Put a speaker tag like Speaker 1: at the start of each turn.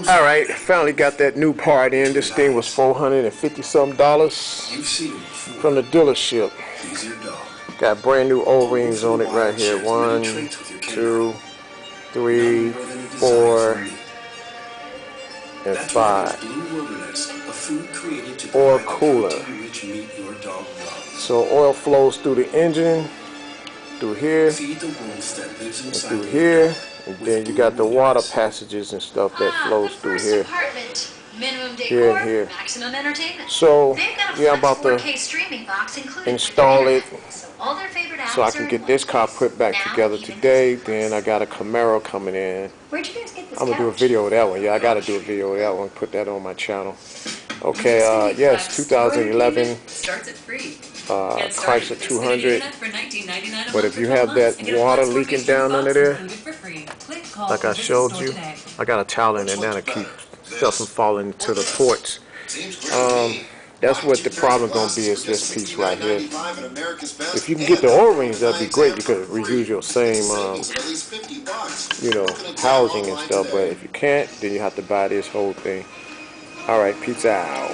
Speaker 1: Alright, finally got that new part in. This thing was $450 something from the dealership. Got brand new O-rings on it right here. 1, 2, 3, 4, and 5. Oil cooler. So oil flows through the engine, through here, and through here. And then you got the water passages and stuff that flows through here. Here and here. So yeah, I'm about to install it so I can get this car put back together today. Then I got a Camaro coming in. I'm gonna do a video of that one. Yeah, I gotta do a video of that one. Put that on my channel. Okay, yes, 2011 Chrysler 200. But if you have that water leaking down under there, like I showed you, I got a towel in there now to keep stuff from falling into the ports. That's what the problem gonna be, is this piece right here. If you can get the O-rings, that'd be great. You could reuse your same, you know, housing and stuff. But if you can't, then you have to buy this whole thing. All right, peace out.